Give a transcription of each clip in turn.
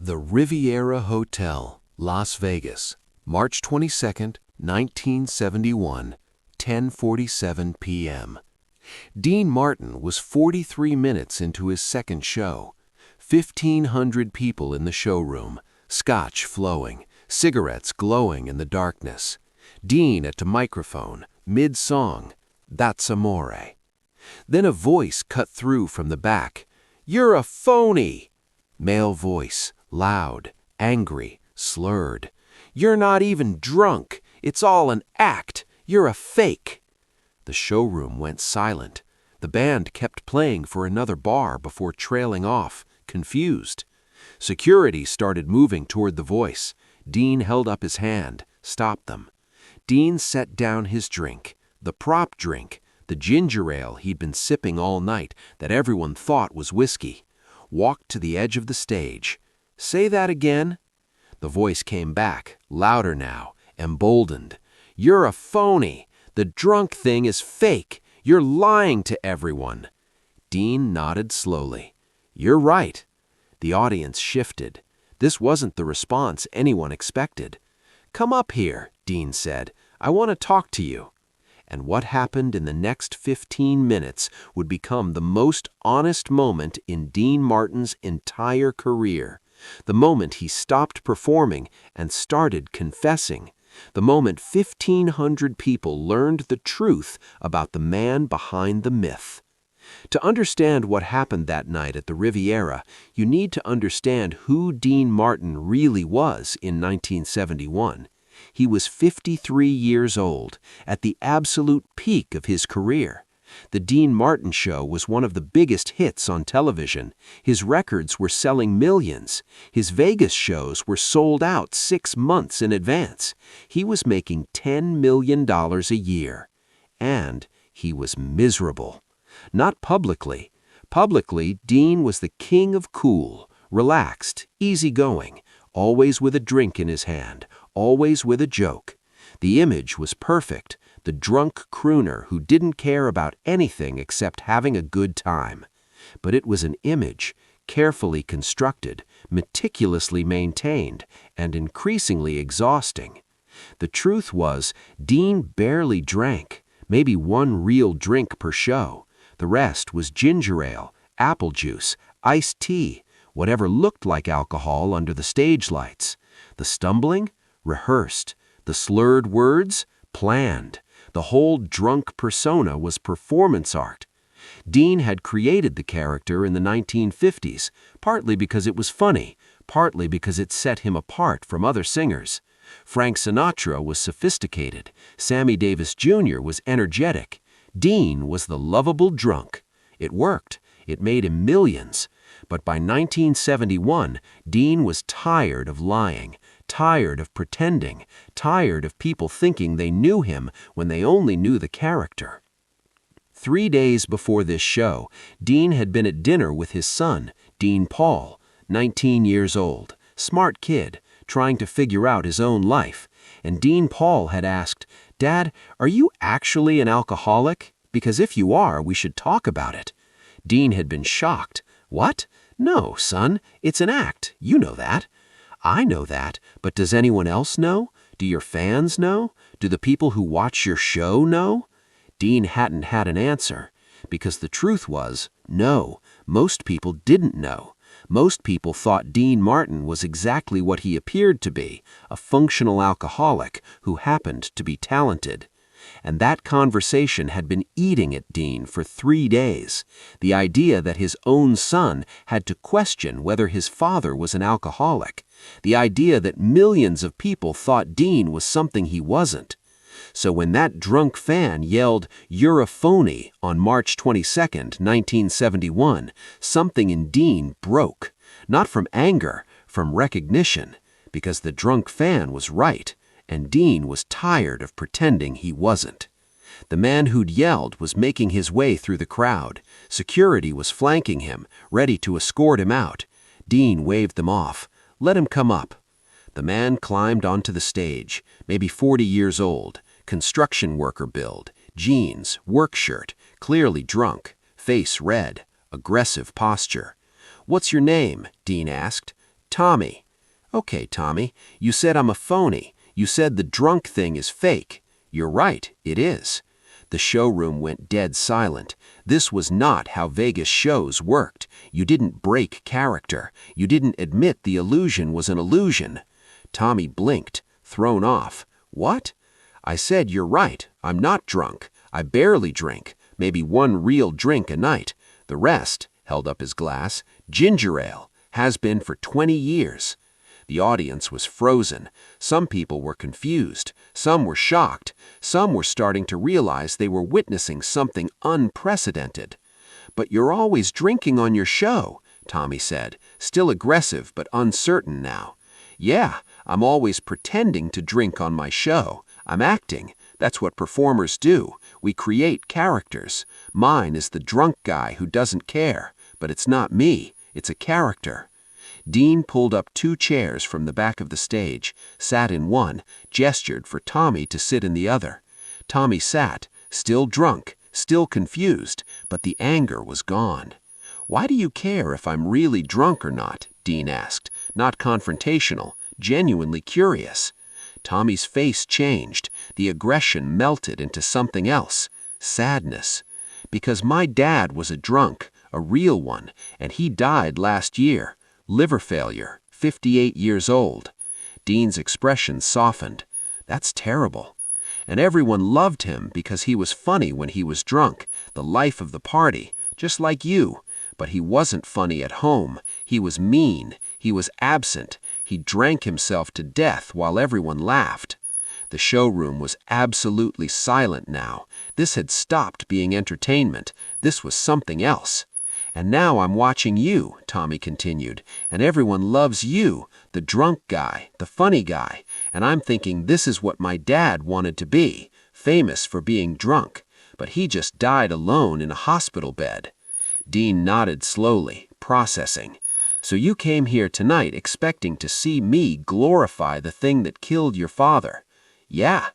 The Riviera Hotel, Las Vegas, March 22, 1971, 10:47 p.m. Dean Martin was 43 minutes into his second show. 1,500 people in the showroom, scotch flowing, cigarettes glowing in the darkness. Dean at the microphone, mid-song, "That's amore." Then a voice cut through from the back. "You're a phony!" Male voice, loud, angry, slurred. "You're not even drunk. It's all an act. You're a fake." The showroom went silent. The band kept playing for another bar before trailing off, confused. Security started moving toward the voice. Dean held up his hand, stopped them. Dean set down his drink, the prop drink, the ginger ale he'd been sipping all night that everyone thought was whiskey. Walked to the edge of the stage. "Say that again." The voice came back, louder now, emboldened. "You're a phony. The drunk thing is fake. You're lying to everyone." Dean nodded slowly. "You're right." The audience shifted. This wasn't the response anyone expected. "Come up here," Dean said. "I want to talk to you." And what happened in the next 15 minutes would become the most honest moment in Dean Martin's entire career. The moment he stopped performing and started confessing. The moment 1,500 people learned the truth about the man behind the myth. To understand what happened that night at the Riviera, you need to understand who Dean Martin really was in 1971. He was 53 years old, at the absolute peak of his career. The Dean Martin Show was one of the biggest hits on television. His records were selling millions. His Vegas shows were sold out 6 months in advance. He was making $10 million a year. And he was miserable. Not publicly. Publicly, Dean was the king of cool, relaxed, easygoing, always with a drink in his hand, always with a joke. The image was perfect, the drunk crooner who didn't care about anything except having a good time. But it was an image, carefully constructed, meticulously maintained, and increasingly exhausting. The truth was, Dean barely drank, maybe one real drink per show. The rest was ginger ale, apple juice, iced tea, whatever looked like alcohol under the stage lights. The stumbling? Rehearsed. The slurred words? Planned. The whole drunk persona was performance art. Dean had created the character in the 1950s, partly because it was funny, partly because it set him apart from other singers. Frank Sinatra was sophisticated. Sammy Davis Jr. was energetic. Dean was the lovable drunk. It worked. It made him millions. But by 1971, Dean was tired of lying, tired of pretending, tired of people thinking they knew him when they only knew the character. 3 days before this show, Dean had been at dinner with his son, Dean Paul, 19 years old, smart kid, trying to figure out his own life. And Dean Paul had asked, "Dad, are you actually an alcoholic? Because if you are, we should talk about it." Dean had been shocked. "What? No, son, it's an act. You know that." "I know that, but does anyone else know? Do your fans know? Do the people who watch your show know?" Dean hadn't had an answer, because the truth was, no, most people didn't know. Most people thought Dean Martin was exactly what he appeared to be, a functional alcoholic who happened to be talented. And that conversation had been eating at Dean for 3 days. The idea that his own son had to question whether his father was an alcoholic. The idea that millions of people thought Dean was something he wasn't. So when that drunk fan yelled, "You're a phony," on March 22, 1971, something in Dean broke. Not from anger, from recognition. Because the drunk fan was right. And Dean was tired of pretending he wasn't. The man who'd yelled was making his way through the crowd. Security was flanking him, ready to escort him out. Dean waved them off. "Let him come up." The man climbed onto the stage, maybe 40 years old, construction worker build, jeans, work shirt, clearly drunk, face red, aggressive posture. "What's your name?" Dean asked. Tommy. Okay, Tommy, you said I'm a phony. You said the drunk thing is fake. You're right, it is. The showroom went dead silent. This was not how Vegas shows worked. You didn't break character. You didn't admit the illusion was an illusion. Tommy blinked, thrown off. What? I said you're right. I'm not drunk. I barely drink. Maybe one real drink a night. The rest, held up his glass, ginger ale, has been for 20 years. The audience was frozen. Some people were confused. Some were shocked. Some were starting to realize they were witnessing something unprecedented. But you're always drinking on your show, Tommy said, still aggressive but uncertain now. Yeah, I'm always pretending to drink on my show. I'm acting. That's what performers do. We create characters. Mine is the drunk guy who doesn't care. But it's not me. It's a character. Dean pulled up 2 chairs from the back of the stage, sat in one, gestured for Tommy to sit in the other. Tommy sat, still drunk, still confused, but the anger was gone. Why do you care if I'm really drunk or not? Dean asked, not confrontational, genuinely curious. Tommy's face changed. The aggression melted into something else, sadness. Because my dad was a drunk, a real one, and he died last year. Liver failure, 58 years old. Dean's expression softened. That's terrible. And everyone loved him because he was funny when he was drunk, the life of the party, just like you. But he wasn't funny at home. He was mean. He was absent. He drank himself to death while everyone laughed. The showroom was absolutely silent now. This had stopped being entertainment. This was something else. And now I'm watching you, Tommy continued, and everyone loves you, the drunk guy, the funny guy, and I'm thinking this is what my dad wanted to be, famous for being drunk, but he just died alone in a hospital bed. Dean nodded slowly, processing. So you came here tonight expecting to see me glorify the thing that killed your father. Yeah.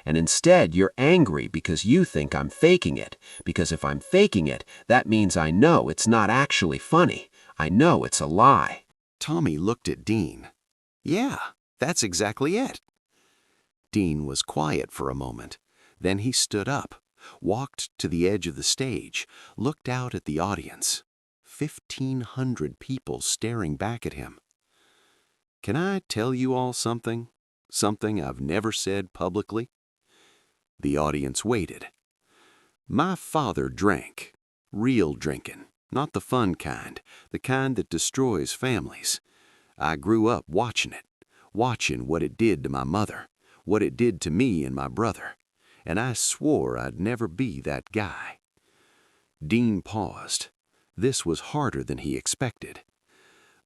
And instead you're angry because you think I'm faking it, because if I'm faking it, that means I know it's not actually funny. I know it's a lie. Tommy looked at Dean. Yeah, that's exactly it. Dean was quiet for a moment. Then he stood up, walked to the edge of the stage, looked out at the audience. 1,500 people staring back at him. Can I tell you all something? Something I've never said publicly? The audience waited. My father drank. Real drinking. Not the fun kind. The kind that destroys families. I grew up watching it. Watching what it did to my mother. What it did to me and my brother. And I swore I'd never be that guy. Dean paused. This was harder than he expected.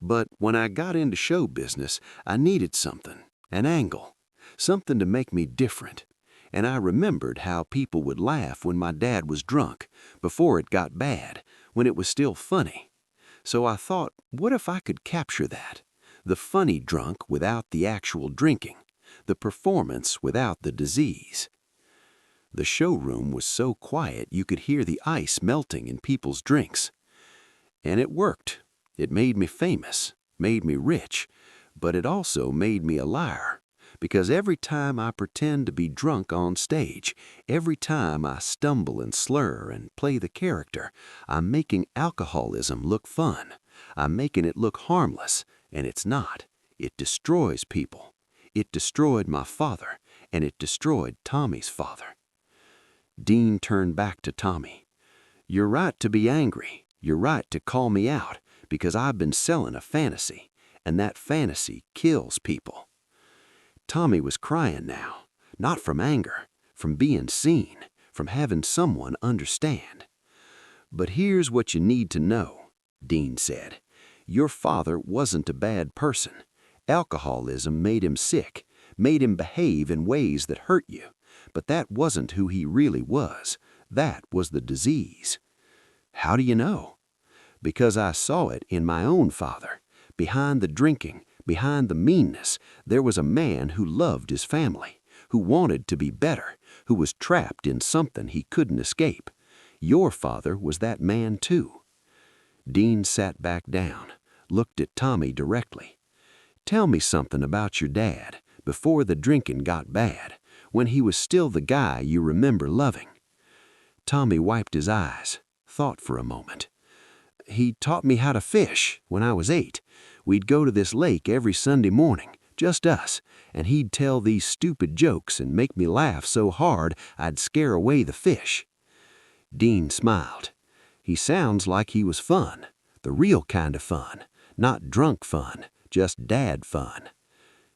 But when I got into show business, I needed something. An angle. Something to make me different. And I remembered how people would laugh when my dad was drunk, before it got bad, when it was still funny. So I thought, what if I could capture that? The funny drunk without the actual drinking, the performance without the disease. The showroom was so quiet you could hear the ice melting in people's drinks. And it worked. It made me famous, made me rich, but it also made me a liar. Because every time I pretend to be drunk on stage, every time I stumble and slur and play the character, I'm making alcoholism look fun. I'm making it look harmless, and it's not. It destroys people. It destroyed my father, and it destroyed Tommy's father. Dean turned back to Tommy. You're right to be angry. You're right to call me out, because I've been selling a fantasy, and that fantasy kills people. Tommy was crying now, not from anger, from being seen, from having someone understand. But here's what you need to know, Dean said. Your father wasn't a bad person. Alcoholism made him sick, made him behave in ways that hurt you. But that wasn't who he really was. That was the disease. How do you know? Because I saw it in my own father. Behind the drinking, behind the meanness, there was a man who loved his family, who wanted to be better, who was trapped in something he couldn't escape. Your father was that man too. Dean sat back down, looked at Tommy directly. Tell me something about your dad before the drinking got bad, when he was still the guy you remember loving." Tommy wiped his eyes, thought for a moment. "He taught me how to fish when I was 8. We'd go to this lake every Sunday morning, just us, and he'd tell these stupid jokes and make me laugh so hard I'd scare away the fish." Dean smiled. "He sounds like he was fun, the real kind of fun, not drunk fun, just dad fun."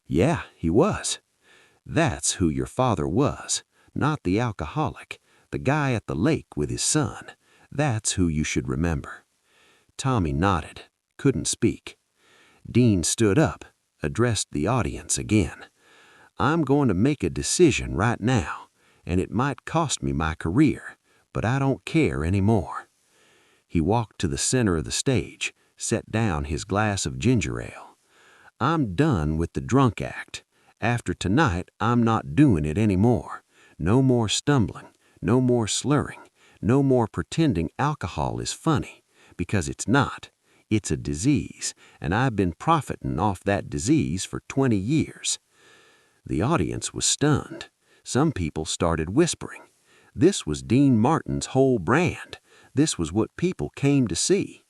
"Yeah, he was." "That's who your father was, not the alcoholic, the guy at the lake with his son. That's who you should remember." Tommy nodded, couldn't speak. Dean stood up, addressed the audience again. "I'm going to make a decision right now, and it might cost me my career, but I don't care anymore." He walked to the center of the stage, set down his glass of ginger ale. "I'm done with the drunk act. After tonight, I'm not doing it anymore. No more stumbling, no more slurring, no more pretending alcohol is funny, because it's not. It's a disease, and I've been profiting off that disease for 20 years. The audience was stunned. Some people started whispering. This was Dean Martin's whole brand. This was what people came to see.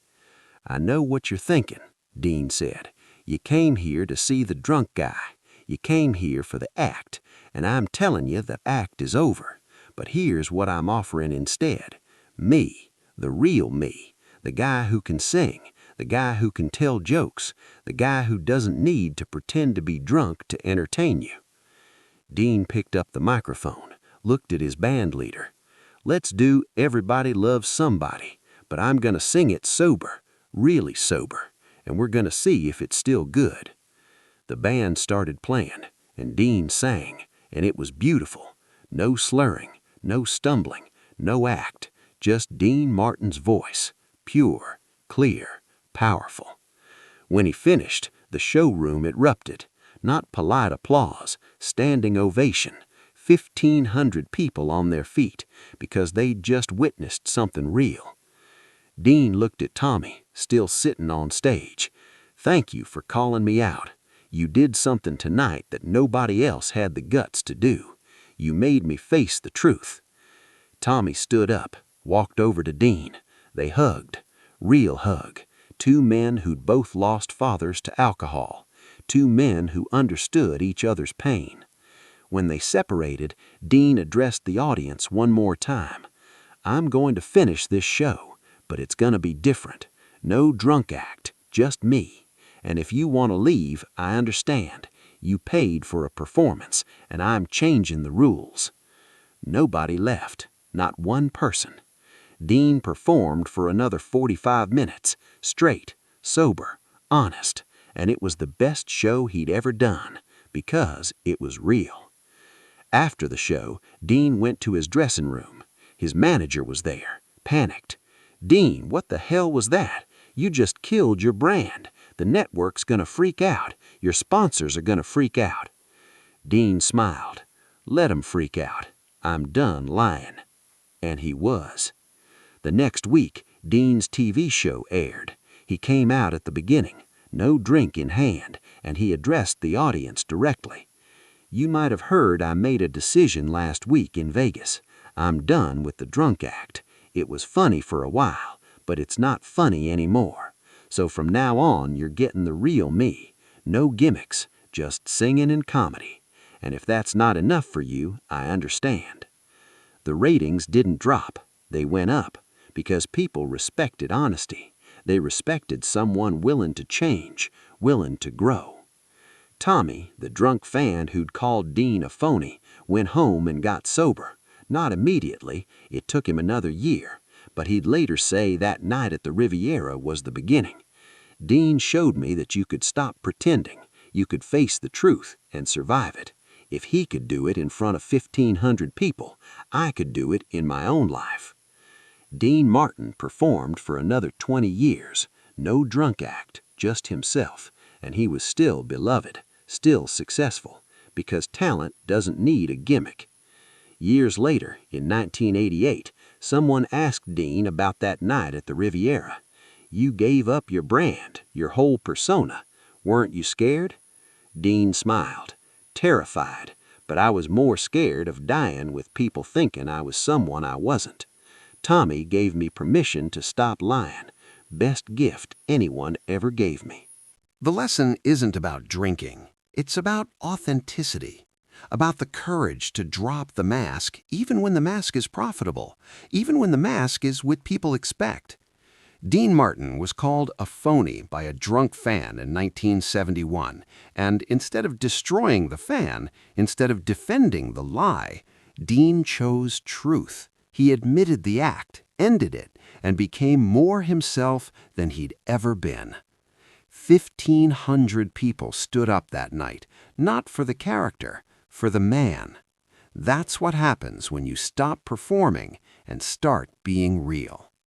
"I know what you're thinking," Dean said. "You came here to see the drunk guy. You came here for the act, and I'm telling you the act is over. But here's what I'm offering instead. Me, the real me, the guy who can sing, the guy who can tell jokes, the guy who doesn't need to pretend to be drunk to entertain you." Dean picked up the microphone, looked at his band leader. "Let's do Everybody Loves Somebody, but I'm going to sing it sober, really sober, and we're going to see if it's still good." The band started playing, and Dean sang, and it was beautiful. No slurring, no stumbling, no act, just Dean Martin's voice, pure, clear, powerful. When he finished, the showroom erupted. Not polite applause, standing ovation, 1,500 people on their feet, because they'd just witnessed something real. Dean looked at Tommy, still sitting on stage. "Thank you for calling me out. You did something tonight that nobody else had the guts to do. You made me face the truth." Tommy stood up, walked over to Dean. They hugged. Real hug. Two men who'd both lost fathers to alcohol. Two men who understood each other's pain. When they separated, Dean addressed the audience one more time. "I'm going to finish this show, but it's going to be different. No drunk act, just me. And if you want to leave, I understand. You paid for a performance, and I'm changing the rules." Nobody left, not one person. Dean performed for another 45 minutes, straight, sober, honest, and it was the best show he'd ever done, because it was real. After the show, Dean went to his dressing room. His manager was there, panicked. "Dean, what the hell was that? You just killed your brand. The network's gonna freak out. Your sponsors are gonna freak out." Dean smiled. "Let 'em freak out. I'm done lying." And he was. The next week, Dean's TV show aired. He came out at the beginning, no drink in hand, and he addressed the audience directly. "You might have heard I made a decision last week in Vegas. I'm done with the drunk act. It was funny for a while, but it's not funny anymore. So from now on, you're getting the real me. No gimmicks, just singing and comedy. And if that's not enough for you, I understand." The ratings didn't drop. They went up, because people respected honesty. They respected someone willing to change, willing to grow. Tommy, the drunk fan who'd called Dean a phony, went home and got sober. Not immediately. It took him another year. But he'd later say that night at the Riviera was the beginning. "Dean showed me that you could stop pretending. You could face the truth and survive it. If he could do it in front of 1,500 people, I could do it in my own life." Dean Martin performed for another 20 years. No drunk act, just himself. And he was still beloved, still successful, because talent doesn't need a gimmick. Years later, in 1988, someone asked Dean about that night at the Riviera. "You gave up your brand, your whole persona. Weren't you scared?" Dean smiled, terrified, but I was more scared of dying with people thinking I was someone I wasn't. Tommy gave me permission to stop lying. Best gift anyone ever gave me. The lesson isn't about drinking. It's about authenticity, about the courage to drop the mask even when the mask is profitable, even when the mask is what people expect. Dean Martin was called a phony by a drunk fan in 1971, and instead of destroying the fan, instead of defending the lie, Dean chose truth. He admitted the act, ended it, and became more himself than he'd ever been. 1,500 people stood up that night, not for the character, for the man. That's what happens when you stop performing and start being real.